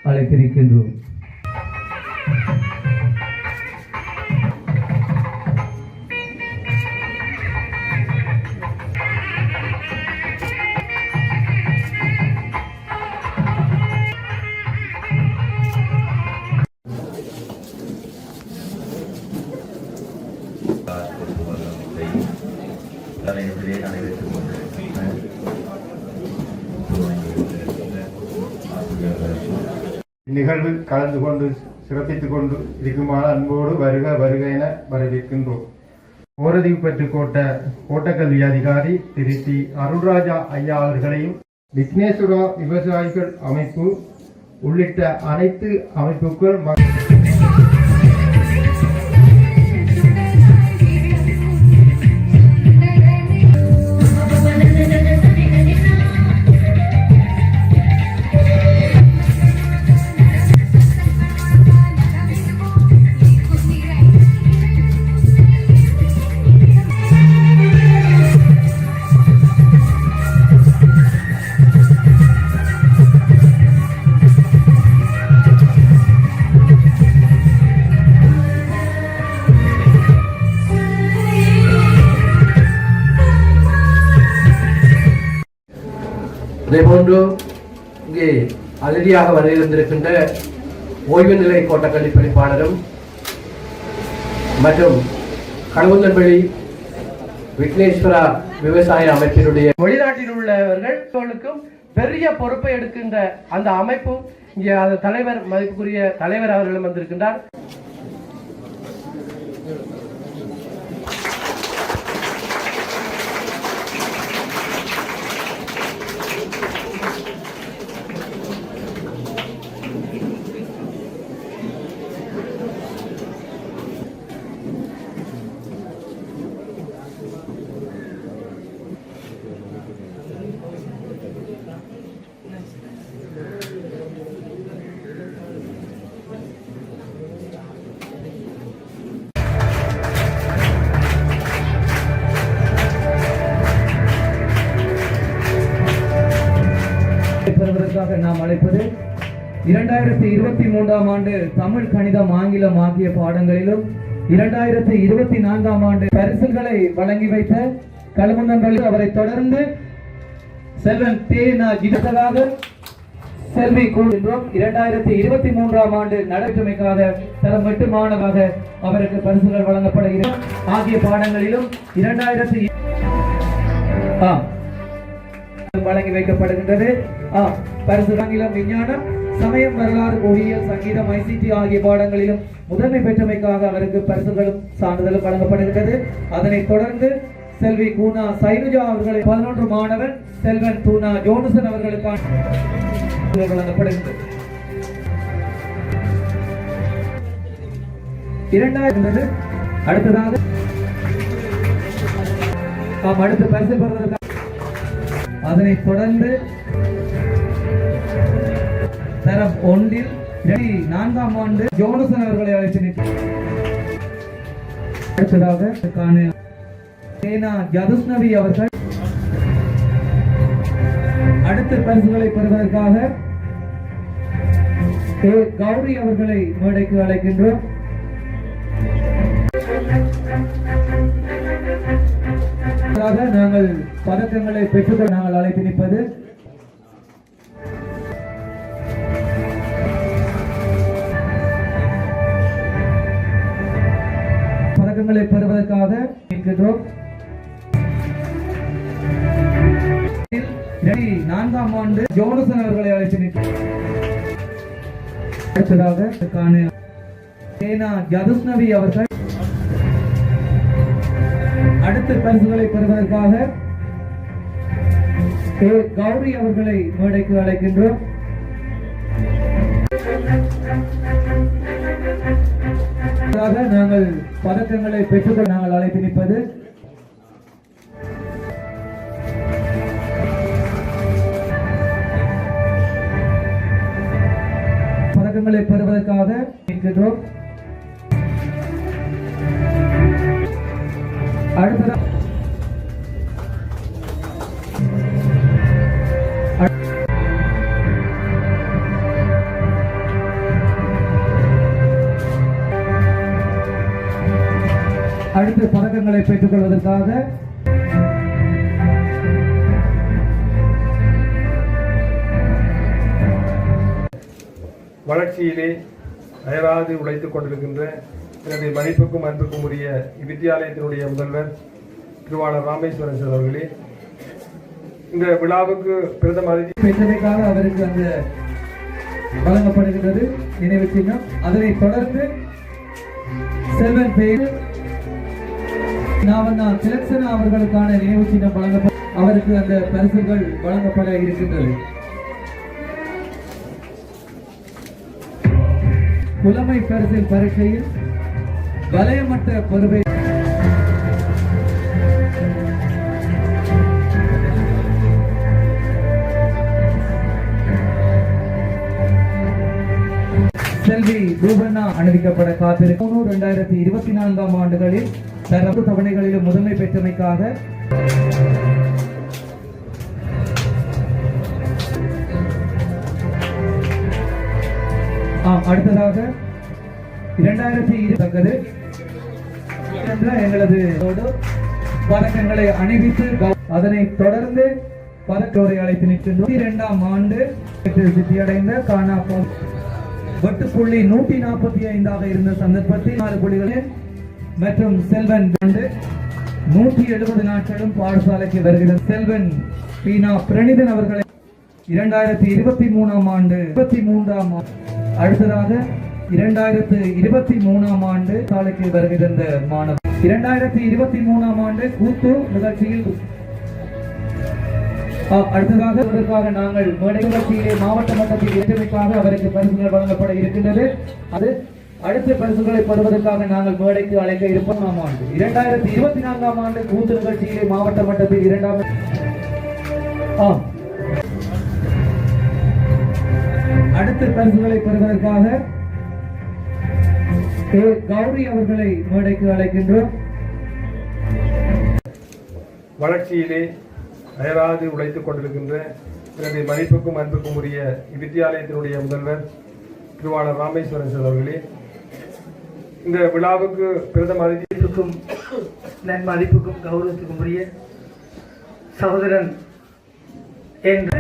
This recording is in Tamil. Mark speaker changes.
Speaker 1: அழைத்திருக்கின்றோம்.
Speaker 2: இந்நிகழ்வில் கலந்து கொண்டு சிறப்பித்துக் கொண்டு இருக்குமாறு அன்போடு வருக வருக என வரவேற்கின்றோம். ஓரதீவு பற்று கோட்டக்கல்வி அதிகாரி திரு டி அருள்ராஜா ஐயா அவர்களையும் விக்னேஸ்வரா விவசாயிகள் அமைப்பு உள்ளிட்ட அனைத்து அமைப்புகள்
Speaker 3: அதேபோன்று இங்கே அதிரடியாக வருகின்ற ஓய்வு நிலை கோட்டக்கல்வி பணிப்பாளரும் மற்றும் கடவுந்தன்பள்ளி விக்னேஸ்வரா விவசாய அமைப்பினுடைய
Speaker 4: வெளிநாட்டில் உள்ளவர்களுக்கும் பெரிய பொறுப்பை எடுக்கின்ற அந்த அமைப்பும் இங்கே அந்த தலைவர் மதிப்புக்குரிய தலைவர் அவர்களும் வந்திருக்கின்றார்.
Speaker 1: நாம் அழைப்பது 2023ஆம் ஆண்டு தமிழ், கணிதம், ஆங்கிலம் ஆகிய பாடங்களிலும் 2024ஆம் ஆண்டு பரிசுகளை வழங்கி வைத்த கலமுந்தன்பள்ளி அவரை தொடர்ந்து செல்வன் தேனா ஜிதகராக செல்வி கூறுகின்றோம். 2023ஆம் ஆண்டு நடைபெற்றமைக்காக தரம் 8 மாணவராக அவருக்கு பரிசுகள் வழங்கப்படுகிறது. ஆகிய பாடங்களிலும் 2000 வழங்கி வைக்கப்படுகின்றது. பரிசு ஆங்கிலம், விஞ்ஞானம், சமயம், வரலாறு, பொறியியல், சங்கீதம், ICT ஆகிய பாடங்களிலும் முதன்மை பெற்றமைக்காக அவருக்கு பரிசுகளும் சான்றிதழும் வழங்கப்படுகின்றது. அதனைத் தொடர்ந்து செல்வி கூனா சைனுஜா அவர்களை 11 மாணவன் செல்வன் தூனா ஜோனசன் அவர்களுக்கான வழங்கப்படுகின்றது. 2000 அடுத்ததாக அடுத்த பரிசு பெறுவதற்காக அதனைத் தொடர்ந்து தரம் 1இல் 4ஆம் ஆண்டு ஜோனசன் அவர்களை அழைத்து அடுத்ததாக ஜதுஸ்னவி அவர்கள் அடுத்த பரிசுகளை பெறுவதற்காக கௌரி அவர்களை மேடைக்கு அழைக்கின்றோம். நாங்கள் பதக்கங்களை பெற்றுக்கொள்ள நாங்கள் அழைத்து நிற்பது பதக்கங்களை பெறுவதற்காக இருக்கின்றோம். 4ஆம் ஆண்டு ஜோனசன் அவர்களை அழைத்து நிற்பது அடுத்ததாக ஜதுஸ்னவி அவர்கள் அடுத்த பரிசுகளை பெறுவதற்காக கௌரி அவர்களை மேடைக்கு அழைக்கின்றோம். நாங்கள் பதக்கங்களை பெற்றுக்கொள்ள நாங்கள் அழைத்து நிற்பது பதக்கங்களை பெறுவதற்காக இருக்கின்றோம். அடுத்ததாக அடுத்த பதக்கங்களை பெற்றுக் கொள்வதற்காக
Speaker 2: வளர்ச்சியிலே அயராது உழைத்துக் கொண்டிருக்கின்ற எனது மதிப்புக்கும் அன்புக்கும் உரிய இவ்வித்தியாலயத்தினுடைய முதல்வர் திருவாளர் ராமேஸ்வரன் சார் அவர்களே, இந்த விழாவுக்கு பிரதம அதிதி
Speaker 1: பெற்றமைக்காக அவருக்கு அந்த வழங்கப்படுகின்றது நினைவு சின்னம். அதனைத் தொடர்ந்து செல்வன் பேரு திலக்ஷனா அவர்களுக்கான நினைவு சின்னம் வழங்கப்பட அவருக்கு அந்த பரிசுகள் வழங்கப்பட இருக்கின்றது. புலமை பரிசில் பரீட்சையில் வலயமற்ற பொறுப்பை செல்வி ரூபண்ணா அணிவிக்கப்பட காத்திருக்கும். 2024 ஆண்டுகளில் தரப்பு தவணைகளிலும் முதன்மை பெற்றமைக்காக அடுத்ததாக 2020 எங்களது பதக்கங்களை அணிவித்து அதனைத் தொடர்ந்து பதக்கோரை அழைத்து நிற்கின்றோம். 2002ஆம் ஆண்டு சித்தியடைந்த கானா வெட்டுப்புள்ளி 145 இருந்த சந்தர்ப்பத்தில் 4 புள்ளிகளில் மற்றும் செல்வன் 170 நாட்களும் பாடசாலைக்கு வருகிற செல்வன் பீனா பிரணிதன் அவர்களை 2023ஆம் ஆண்டு 23ஆம் அடுத்ததாக 2023ஆம் ஆண்டு சாலைக்கு வருகிற மாணவர் 2023ஆம் ஆண்டு கூத்து நிகழ்ச்சியில் அடுத்ததாக நாங்கள் மேடை நிகழ்ச்சியிலே மாவட்ட மட்டத்தில் ஏற்றமைக்காக அவருக்கு பரிசுகள் வழங்கப்பட இருக்கின்றது. அது அடுத்த பரிசுகளை பெறுவதற்காக நாங்கள் மேடைக்கு அழைக்க இருப்போம். 2024ஆம் ஆண்டு கூத்து நிகழ்ச்சியிலே மாவட்ட மட்டத்தில் 2ஆம் அடுத்த பரிசுகளை பெறுவதற்காக கௌரி அவர்களை மேடைக்கு அழைக்கின்றோம்.
Speaker 2: வளர்ச்சியிலே அயராது உழைத்துக் கொண்டிருக்கின்ற எனது மதிப்புக்கும் அன்புக்கும் உரிய இவ்வித்தியாலயத்தினுடைய முதல்வர் திருவாளர் ராமேஸ்வரன் சார் அவர்களே, இந்த விழாவுக்கு பிரதம அதிதிக்கும்
Speaker 1: நன்மதிப்புக்கும் கௌரவத்துக்கும் உரிய சகோதரன் என்ற